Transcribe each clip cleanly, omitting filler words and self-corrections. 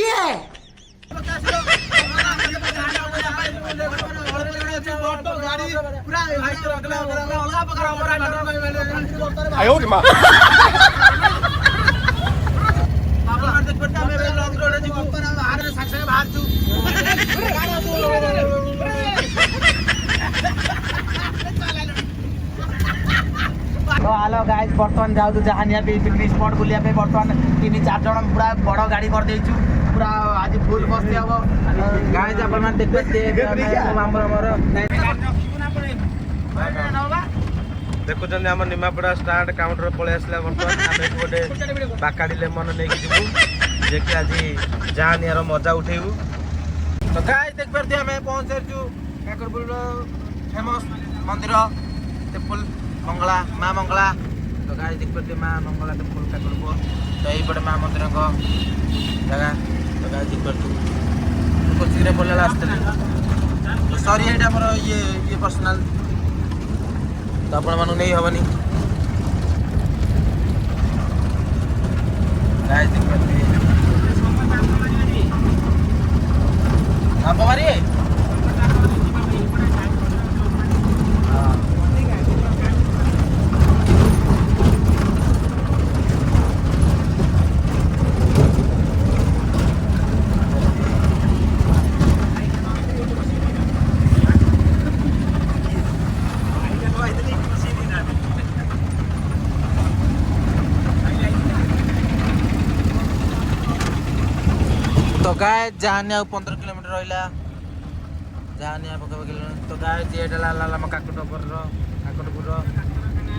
କିଏ? तो hello guys बर्तमान जाऊ जहानिया पिकनिक स्पॉट बुलिया पे बर्तमान 3-4 जन पूरा बड़ गाड़ी कर देइछु पूरा आज फुल बस्ती हबो गाइस अपन मान देखबे देखुଛନ୍ତି ଆମ ନିମାପଡ଼ା ଷ୍ଟାର୍ଟ କାଉଣ୍ଟର ପଳେଇ ଆସିଲା ବର୍ତ୍ତମାନ ଆମେ ଗୋଟେ ବାକାଡି ଲେମନ ନେଇକି ଯିବୁ ଯେ କି ଆଜି ଜାହାନିଆର ମଜା ଉଠେଇବୁ। तो गाइस देख परते हमें पहुंच सरछु काकरपुर फेमस मंदिर टेम्पल मंगला मां मंगला। तो गाइस देख परते मां मंगला टेम्पल काकरपुर तो यही पड़े मां मंदिर को जगह। तो गाइस देख परते कुछ रे बोलला आस्ते सॉरी एटा हमर ये पर्सनल तो आपण मानु नहीं हबनी। गाइस देख परते आप हमारी तो गाय जहानिया 15 किलोमीटर रहा जहानिया पका तो गाय ये लाम काकटपुर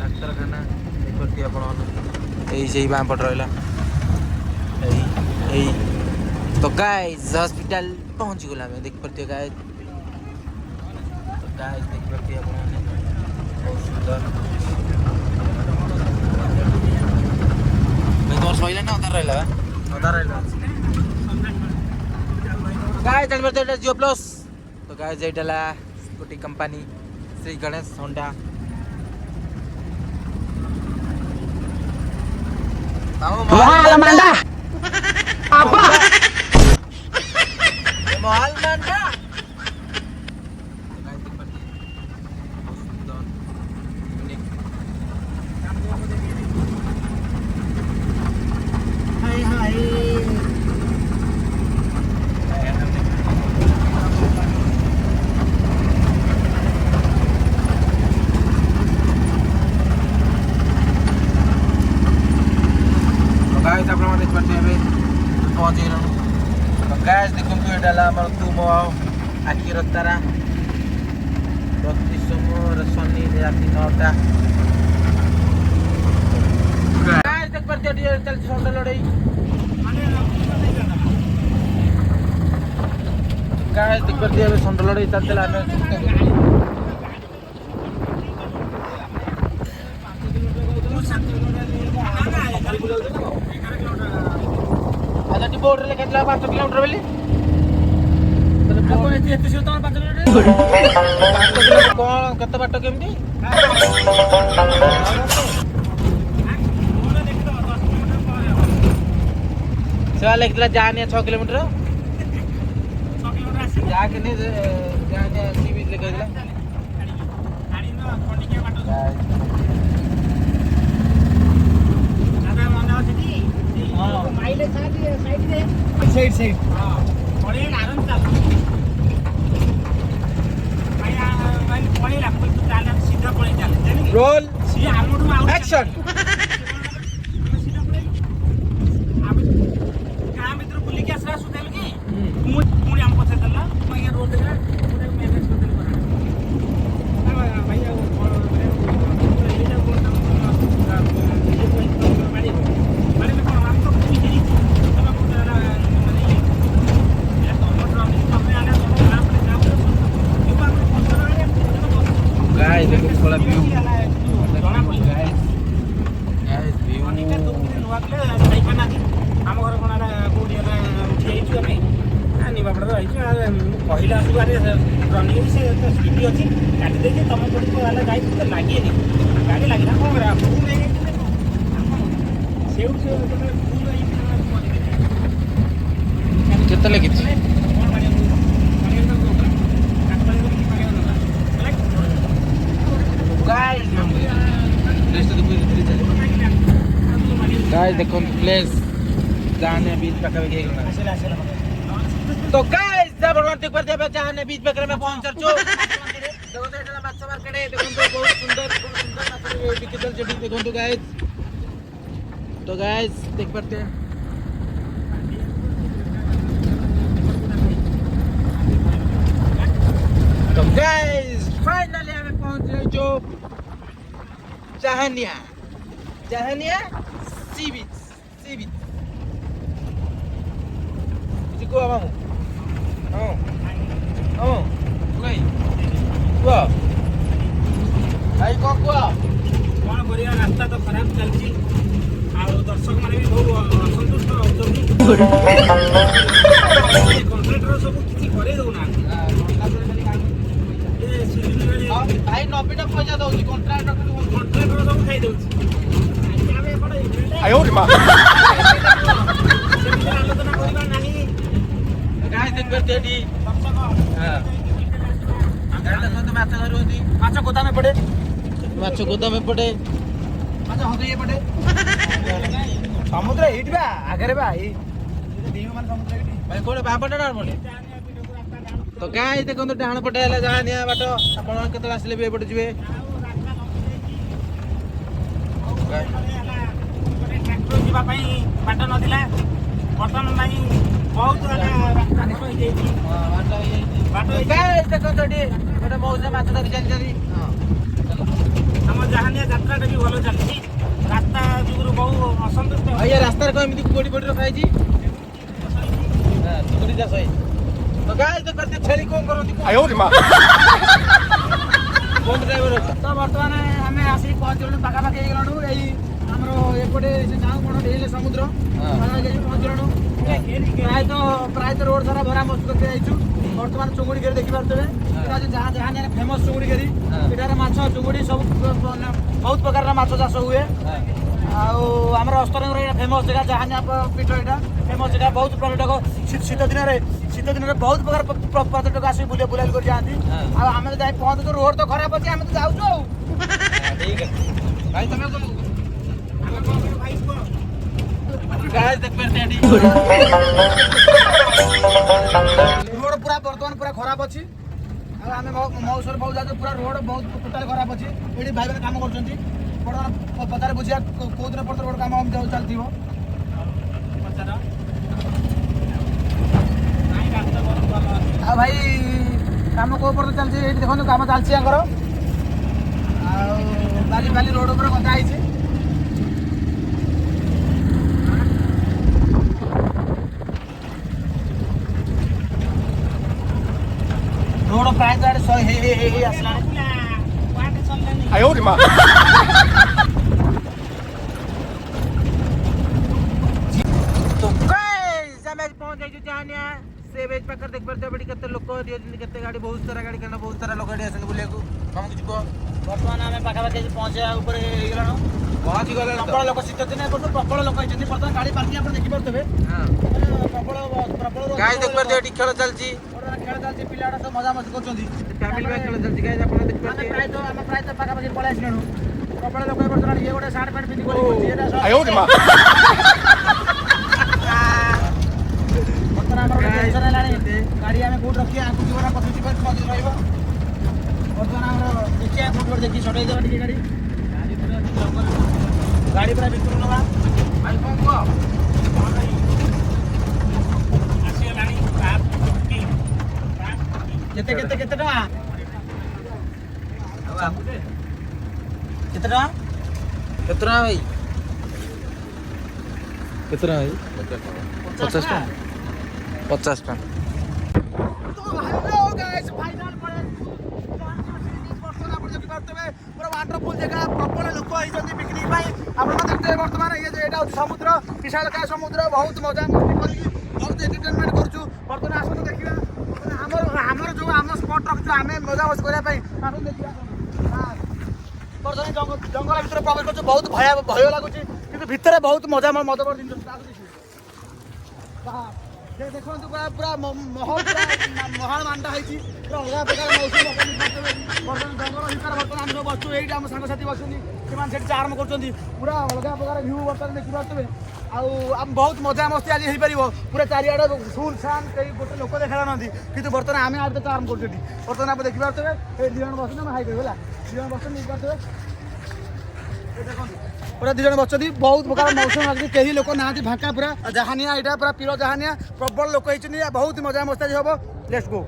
डाक्तरखाना देखते यही बाँ पट रहा तो गाय हॉस्पिटल पहुँची गला देख पारे गाय तो गाय देख पारे बहुत सुंदर तुम सैला ना अधार रहा अधार रहा गाय जान पारे जियो प्लस। तो गाय जेटला scooty company Shri Ganesh Honda Mahal Amanda. Apa? महल मंडा गाइस आप लोग देख पाते हैं पहुंच गए तो गाइस देखो तो डाला हमर तुम आखिर तारा प्रति सोमवार शनि राति 9टा गाइस देख पाते हैं चल सोंड लड़ाई गाइस देख पाते हैं सोंड लड़ाई चल चला हमें बोर्ड ले केतला 5 किलोमीटर बेली कोन एते एते तो 5 किलोमीटर कोन कत बाट केमती सेवा लेखला जाने 6 किलोमीटर जाके ने जाने सी बीच ले गइला गाड़ी न खंडिके बाट दादा मन अछि हां माइले साइड साइड हां पड़े आराम चल भाई पड़े ला तो चाल सीधा पड़े चल जानी रोल सी आमडू आउट एक्शन सीधा पड़े आप काम भीतर बुली के आसरा सुतेल की मुड़ी हम पछे दला मैं रोड देखला मुझे मैनेज कर देल करा भैया गाइस देखो थोड़ा व्यू गाइस गाइस व्यू निका तो नुआकले सही बना हम घर कोनारा कोडियाला उठी आइछु हमें आनी बापड़ा तो आइछु पहिला आसु गाड़ी रनिंग से स्पीड अछि गाड़ी देके तम पड़ी को वाला गाइस तो लागी नहीं गाड़ी लागी ना को करा फूल नहीं सेउ से फूल आई देखो प्लेस जाने बीच पाखापाखि तो गाइस जब देख पर जाने बीच पाखे में पहुंच चो देखो तो एटा माछ मार्केट देखो तो बहुत सुंदर माछ बिकितल जेडी देखो तो गाइस देख पाते हैं तो गाइस फाइनली हमें पहुंच गए जो जहानिया सी बीच को abang भाई कौन कुआ कौन बढ़िया रास्ता तो खराब चलती और दर्शक माने भी बहुत असंतुष्ट होउछथि कॉन्ट्रैक्टर सब किछि करे दउना ए सिलिंडर भाई 90 टा पैसा दउची कॉन्ट्रैक्टर सब खाइ दउछि आबे पड़े आयो रे मां सेमिनार आलोचना करबा नाही गाइस देख करते डी हां गाइस तो माछ घर होती माछ गोदा में पड़े माछ गोदा में पड़े माछ होते ये पड़े समुद्र हिट बा आगे बा ई देव मान समुद्र एटी भाई कोड़े बापटा ना पड़े तो गाइस देखो तो डाहण पटे हला जहानिया बाटो आपण केतला आसले बे पटे जिवे ट्रैक्टर जीवा पई बाट नदिला बटन नाही बहुत रास्ता निको हो जाई बाट गाइस देखो तो डी गोटे मौजा माछ धरि चली हम जहानिया यात्रा भी भलो चलती रास्ता जुगुरु बहु असंतुष्ट ये रास्ता रे कोई कोडी कोडी रखाई जी हां कोडी जा सही तो गाइस देख करते छेली कोन करंती आयो रे मां कोन ड्राइवर तो वर्तमान आमे आसी पहुंचलु पाखा पाखी गेलनु एई हमरो एपटे से गाँव कोन ढेले समुद्र पाखा गेली पहुंचलनु प्राय तो रोड सारा भरा मस्त करते आइछु वर्तमान चुंगुडी गेरी देखि पारतबे एटा जे जहां जहां ने फेमस चुंगुडी गेरी एटारे माछ चुंगुडी सब बहुत प्रकार रा माछ चाष हुए आउ हमर अस्तरंग रे फेमस जगह जहां पीठ एटा फेमस जगह बहुत पर्यटक शीत दिन रे बहुत प्रकार पर्यटक आसी बुलाल कर जाती आ हमें जाई पहुंच तो रोड तो खराब अछि हमें तो जाउछु ठीक है भाई तमे को भाई को गाइस देख करते डी रोड पूरा वर्तमान पूरा खराब अछि आ हमें मौसर बहुत जाते पूरा रोड बहुत टोटल खराब अछि एडी भाई काम करछंती वर्तमान पतारे बुझिया को दिन पर रोड काम हम चलतीबो पतारा नाही रास्ता बहुत भलो अछि आ भाई काम को ऊपर चलछि एडी देखो काम चलछि आंकर आ बाली रोड ऊपर कथा आइछि रोड प्राय तो सो हे असला आयो रे मां तो गाइस हमें पहुंच गए जहानिया से बेच पकड़ देख परते बड़ी कते लोक दियो जिन कते गाड़ी बहुत सारा गाड़ी करना बहुत सारा लोक गाड़ी आसन बुले को हम कुछ को वर्तमान हमें पाखा पाखी पहुंचे ऊपर गेलनो पहुंच गले प्रबल लोक शीत दिन पर प्रबल लोक आइछथि वर्तमान गाड़ी पार्किंग आपण देखि परतबे हां प्रबल गाइस देख परते एटी खेल चलची खेल चलछि पिलाडा सब मजा मस्ती करछथि फैमिली में खेल चलची गाइस आपण देख ଆମେ परते ପ୍ରାୟ ତ ପାଖାପାଖି ପଳେଇ ଆସିଲୁଣୁ ପ୍ରବଳ ଲୋକ ବର୍ତ୍ତମାନ ଇଏ ଗୋଟେ ସାର୍ଟ ପ୍ୟାଣ୍ଟ ପିନ୍ଧି ଗଳି आयो रे मां ବର୍ତ୍ତମାନ ଆମର ଟେନସନ ହେଲାଣି ଗାଡ଼ି ଆମେ କୋଉଠି ରଖିବା ଆଗକୁ ଯିବା ନା ପଛକୁ ଯିବା ମଝିରେ ରହିବ ବର୍ତ୍ତମାନ ଆମର ଦେଖିବା କୋଉଠି ଗୋଟେ ଦେଖି ସଟେଇ ଦେବା ଟିକେ ଗାଡ଼ି ପୁରା ଭିତରୁ ନେବା भाई कौन को ଆସିଗଲାଣି କେତେ କେତେ କେତେ ଟଙ୍କା କେତେ ଟଙ୍କା कितना भाई कितना भाई 50 टन 50 टन तो हेलो गाइस फाइनल पड़े ଆପଣ ଦେଖିପାରୁଥିବେ ପୁରା ୱାଟରଫୁଲ୍ ଜାଗା ପ୍ରବଳ ଲୋକ ହେଇଛନ୍ତି ପିକନିକ୍ ପାଇଁ ଆପଣ ଦେଖୁଥିବେ ବର୍ତ୍ତମାନ ଇଏ ଏଇଟା ହେଉଛି ସମୁଦ୍ର ବିଶାଳକାୟ ସମୁଦ୍ର ବହୁତ ମଜା ମସ୍ତି କରିକି ବହୁତ ଏଣ୍ଟରଟେନମେଣ୍ଟ କରୁଛୁ ବର୍ତ୍ତମାନ ଆସନ୍ତୁ ଦେଖିବା ଆମର ଯେଉଁ ଆମ ସ୍ପଟ୍ ରଖିଛୁ ଆମେ ମଜା ମସ୍ତି କରିବା ପାଇଁ ଆସନ୍ତୁ ଦେଖିବା ବର୍ତ୍ତମାନ ଜଙ୍ଗଲ ଭିତରେ ପ୍ରବେଶ କରୁଛୁ ବହୁତ ଭୟ ଲାଗୁଛି କିନ୍ତୁ ଭିତରେ ବହୁତ ମଜା ମଜା ଜିନିଷ ଦେଖନ୍ତୁ ପୁରା ମହାଳ ମାଣ୍ଡା ହେଇଛି ପୁରା ଅଲଗା ପ୍ରକାର ମୌସୁମୀ ବର୍ତ୍ତମାନ ଜଙ୍ଗଲ ଭିତରେ ବର୍ତ୍ତମାନ ଆମେ ସବୁ ବସଛୁ ଏଇଠି ଆମ ସାଙ୍ଗସାଥି ବସୁଛନ୍ତି ସେମାନେ ସେଠି ଆରମ୍ଭ କରୁଛନ୍ତି ପୁରା ଅଲଗା ପ୍ରକାର ଭ୍ୟୁ ବର୍ତ୍ତମାନ ଦେଖିପାରୁଥିବେ ଆଉ ବହୁତ ମଜା ମସ୍ତି ଆଜି ହେଇପାରିବ ପୁରା ଚାରିଆଡ଼େ ସୁନ୍ ସାନ୍ କେହି ଗୋଟେ ଲୋକ ଦେଖାଯାଉନାହାନ୍ତି କିନ୍ତୁ ବର୍ତ୍ତମାନ ଆମେ ଆଉ ତ ଆରମ୍ଭ କରୁଛୁ ଏଠି ବର୍ତ୍ତମାନ ଆପଣ ଦେଖିପାରୁଥିବେ ଏ 2 ଜଣ ବସୁଛନ୍ତି ଆମେ ହାଇ କରିବୁ ହେଲା 2 ଜଣ ବସୁଛନ୍ତି ଦେଖିପାରୁଥିବେ ଦେଖନ୍ତୁ ପୁରା 2 ଜଣ ବସୁଛନ୍ତି ବହୁତ ପ୍ରକାର ମୌସୁମୀ ଆସୁଛି କେହି ଲୋକ ନାହାନ୍ତି ଫାଙ୍କା ପୁରା ଜାହାନିଆ ଏଇଟା ପୁରା ପିର ଜାହାନିଆ ପ୍ରବଳ ଲୋକ ହେଇଛନ୍ତି ବହୁତ ମଜା ମସ୍ତି ଆଜି ହବ ଲେଟ୍ସ ଗୋ